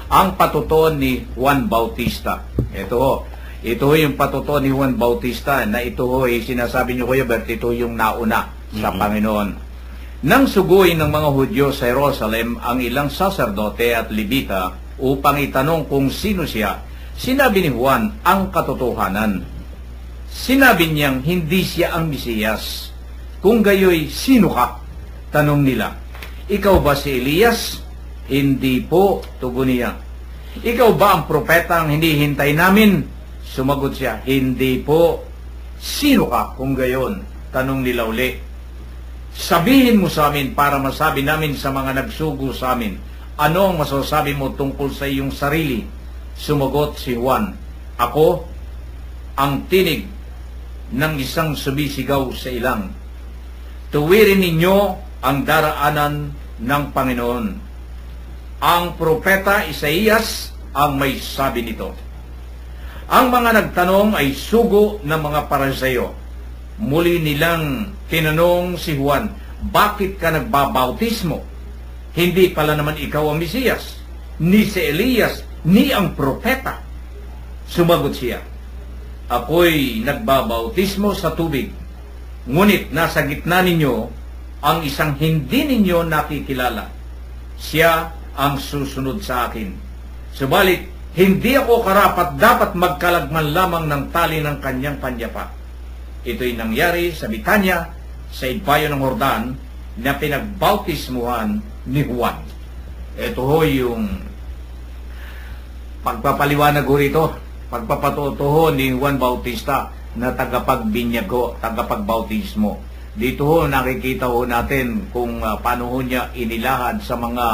ang patutuon ni Juan Bautista. Ito yung patutuon ni Juan Bautista na ito sinasabi niyo, Kuya Bert, ito yung nauna sa Panginoon. Nang suguin ng mga Hudyo sa Jerusalem ang ilang saserdote at Levita upang itanong kung sino siya, sinabi ni Juan ang katotohanan. Sinabi niyang hindi siya ang Mesiyas. Kung gayoy, sino ka? Tanong nila. Ikaw ba si Elias? Hindi po, tugon niya. Ikaw ba ang propeta ang hinihintay namin? Sumagot siya, hindi po. Sino ka kung gayon? Tanong nila uli. Sabihin mo sa amin para masabi namin sa mga nagsugo sa amin, ano ang masasabi mo tungkol sa iyong sarili? Sumagot si Juan, ako ang tinig ng isang sumisigaw sa ilang. Tuwirin ninyo ang daraanan ng Panginoon. Ang propeta Isaías ang may sabi nito. Ang mga nagtanong ay sugo ng mga Pariseo. Muli nilang tinanong si Juan, bakit ka nagbabautismo? Hindi pala naman ikaw ang Mesiyas, ni si Elias, ni ang propeta. Sumagot siya, ako'y nagbabautismo sa tubig, ngunit nasa gitna ninyo ang isang hindi ninyo nakikilala. Siya ang susunod sa akin. Subalit, hindi ako karapat dapat magkalagman lamang ng tali ng kanyang panyapa. Ito'y nangyari sa Bitanya, sa ibayo ng Jordan, na pinagbautismuhan ni Juan. Ito yung pagpapaliwanag rito, pagpapatutuho ni Juan Bautista na tagapagbinyago, tagapagbautismo. Dito nakikita natin kung paano niya inilahad sa mga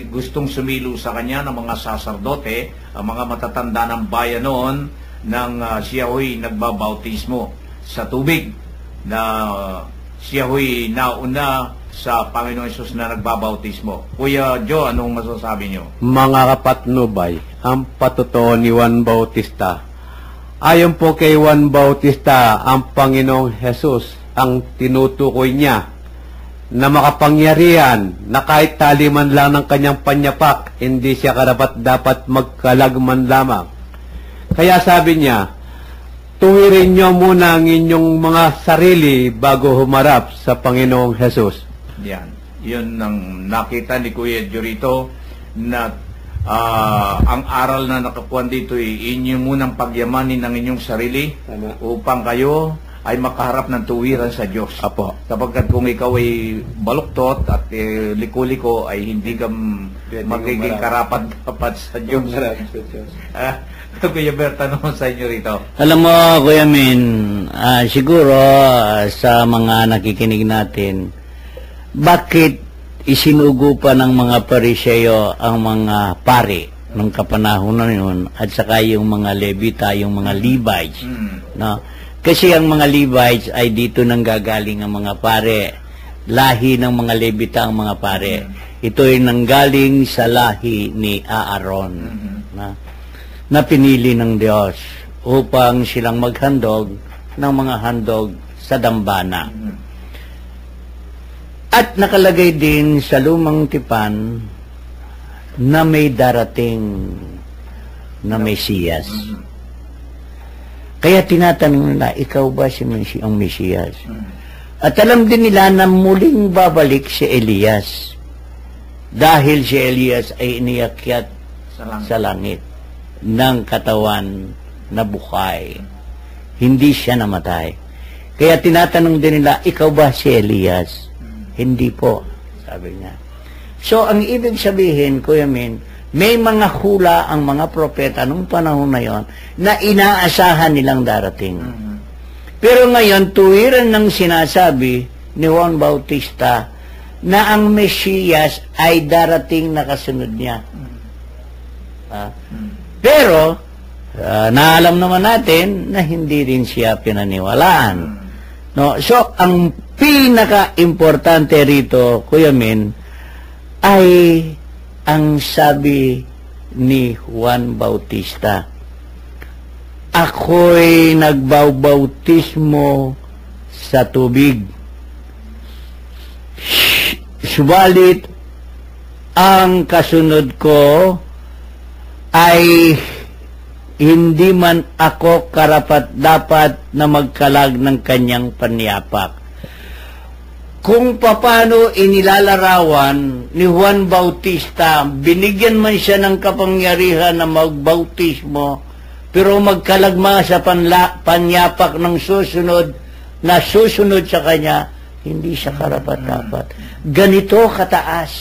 gustong sumilo sa kanya ng mga saserdote, ang mga matatanda ng bayan noon, nang siya nagbabautismo sa tubig, na siya nauna sa Panginoon Hesus na nagbabautismo. Kuya Joe, anong masasabi niyo? Mga kapatnubay, ang patutuo ni Juan Bautista. Ayon po kay Juan Bautista, ang Panginoong Hesus ang tinutukoy niya na makapangyarihan na kahit taliman lang ng kanyang panyapak, hindi siya dapat magkalagman lamang. Kaya sabi niya, tuwirin niyo muna ang inyong mga sarili bago humarap sa Panginoong Hesus. Yan. Yun ang nakita ni Kuya Jorito na ang aral na nakakuha dito inyo munang pagyamanin ng inyong sarili upang kayo ay makaharap ng tuwiran sa Diyos. Apo. Sapagkat kung ikaw ay baluktot at liko-liko ay hindi ka magiging karapat-dapat sa Diyos. Kuya Bert, tanong sa inyo rito. Alam mo, Kuya Min, siguro sa mga nakikinig natin, bakit isinugo pa ng mga Pariseo ang mga pari ng kapanahon na yun at saka yung mga Levita, yung mga Levites? No? Kasi ang mga Levites ay dito nang gagaling ang mga pare. Lahi ng mga Levita ang mga pare. Ito ay nanggaling sa lahi ni Aaron. Na pinili ng Diyos upang silang maghandog ng mga handog sa dambana. At nakalagay din sa lumang tipan na may darating na Mesiyas. Kaya tinatanong nila, ikaw ba ang Mesiyas? At alam din nila na muling babalik si Elias. Dahil si Elias ay iniakyat sa langit ng katawan na buhay. Hindi siya namatay. Kaya tinatanong din nila, ikaw ba si Elias? Hindi po, sabi niya. So, ang ibig sabihin, Kuya Min, may mga hula ang mga propeta nung panahon na yon na inaasahan nilang darating. Pero ngayon, tuwiran ng sinasabi ni Juan Bautista na ang Mesiyas ay darating na kasunod niya. Pero, naalam naman natin na hindi rin siya pinaniwalaan. No? So, ang pinaka-importante rito, Kuya Min, ay ang sabi ni Juan Bautista, ako'y nagbabautismo sa tubig. Subalit, ang kasunod ko ay hindi man ako karapat-dapat na magkalag ng kanyang panyapak. Kung paano inilalarawan ni Juan Bautista, binigyan man siya ng kapangyarihan na magbautismo, pero magkalagma sa panyapak ng susunod na susunod sa kanya, hindi siya karapat-dapat. Ganito kataas.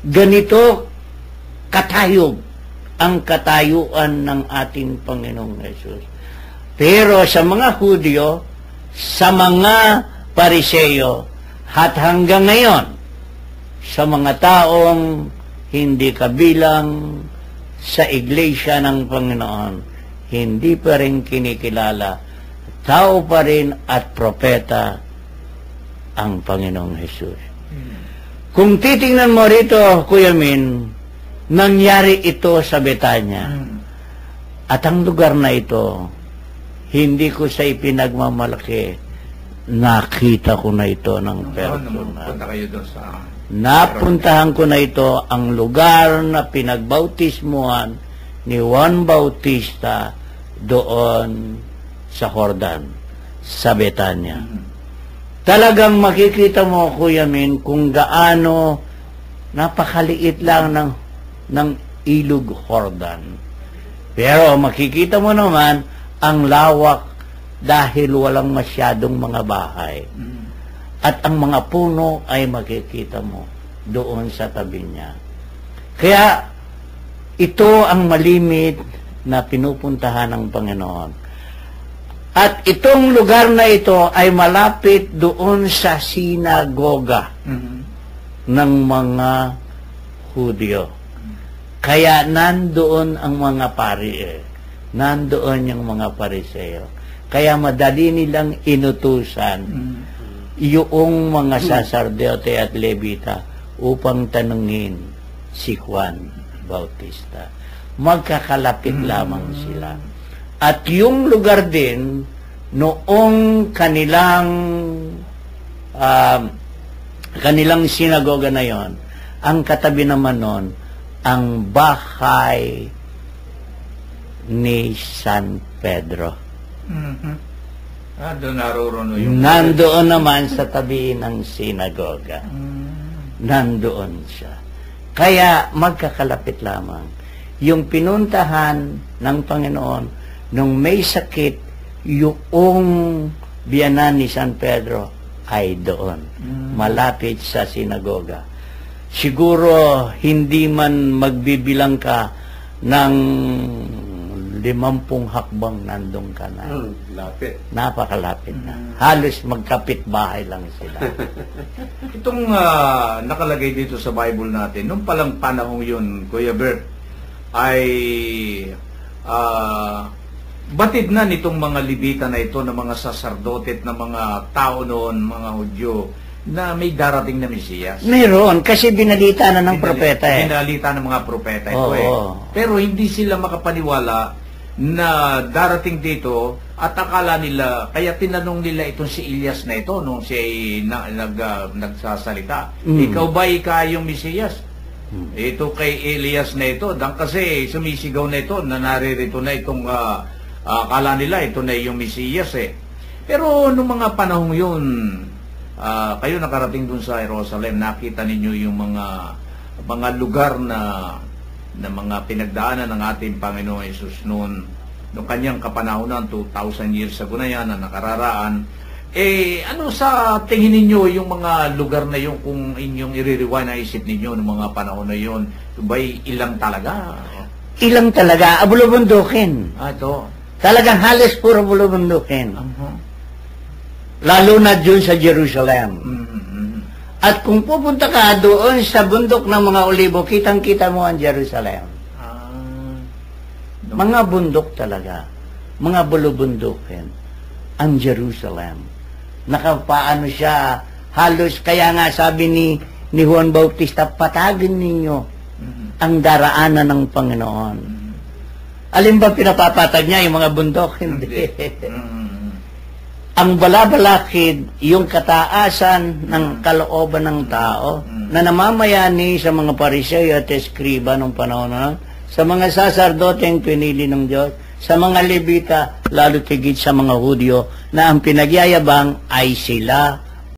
Ganito katayog ang katayuan ng ating Panginoong Hesus. Pero sa mga Hudyo, sa mga Pariseo, at hanggang ngayon, sa mga taong hindi kabilang sa iglesia ng Panginoon, hindi pa rin kinikilala, tao pa rin at propeta ang Panginoong Hesus. Kung titingnan mo rito, Kuya Min, nangyari ito sa Betanya. At ang lugar na ito, hindi ko sa ipinagmamalaki, nakita ko na ito ng personal. Punta kayo doon sa... Napuntahan ko na ito ang lugar na pinagbautismuhan ni Juan Bautista doon sa Jordan, sa Betanya. Talagang makikita mo, Kuya Min, kung gaano napakaliit lang ng ilog Jordan. Pero makikita mo naman ang lawak dahil walang masyadong mga bahay. At ang mga puno ay makikita mo doon sa tabi niya. Kaya ito ang malimit na pinupuntahan ng Panginoon. At itong lugar na ito ay malapit doon sa sinagoga ng mga Hudyo. Kaya nandoon ang mga nandoon yung mga Pariseo. Kaya madali nilang inutusan yung mga saserdote at Levita upang tanungin si Juan Bautista. Magkakalapit lamang sila. At yung lugar din, noong kanilang sinagoga na yon, ang katabi naman nun, ang bahay ni San Pedro. Doon naroroon yung... Nandoon naman sa tabi ng sinagoga. Nandoon siya. Kaya magkakalapit lamang. Yung pinuntahan ng Panginoon, nung may sakit, yung biyanan ni San Pedro ay doon. Malapit sa sinagoga. Siguro, hindi man magbibilang ka ng 50 hakbang nandun ka na. Lapit. Napakalapit na. Halos magkapit bahay lang sila. Itong nakalagay dito sa Bible natin, nung palang panahon yun, Kuya Bert, ay batid na nitong mga Levita na ito, na mga saserdote at na mga tao noon, mga Hudyo, na may darating na Mesiyas. Meron, kasi binalita na ng propeta eh. Binalita ng mga propeta ito Oo. Pero hindi sila makapaniwala na darating dito at akala nila, kaya tinanong nila itong si Elias na ito nung siya nagsasalita. Ikaw ba yung Mesiyas? Ito kay Elias na ito. Kasi sumisigaw na ito, na naririto na itong akala nila ito na yung Mesiyas eh. Pero nung mga panahong yun, kayo nakarating dun sa Jerusalem, nakita ninyo yung mga lugar na mga pinagdaanan ng ating Panginoon Jesus noon kanyang kapanahonan, 2,000 years ago na yan, na nakararaan. Ano sa tingin ninyo yung mga lugar na yun, kung inyong i-rewind na isip ninyo ng mga panahon na yun, ba'y ilang talaga? Ilang talaga, bulubundukin. Ito. Talagang halos puro bulubundukin. Lalo na dun sa Jerusalem. At kung pupunta ka doon sa bundok ng mga olibo, kitang-kita mo ang Jerusalem. Mga bundok talaga. Mga bulubundukin. Ang Jerusalem. Nakapaano siya, halos, kaya nga sabi ni Juan Bautista, patagin ninyo ang daraanan ng Panginoon. Alin ba pinapapatag niya, yung mga bundok? Hindi. ang balabalakid, yung kataasan ng kalooban ng tao na namamayani sa mga pariseo at eskriba nung panahon na nun, sa mga sasardoteng pinili ng Diyos, sa mga Levita, lalo tigit sa mga Hudyo, na ang pinagyayabang ay sila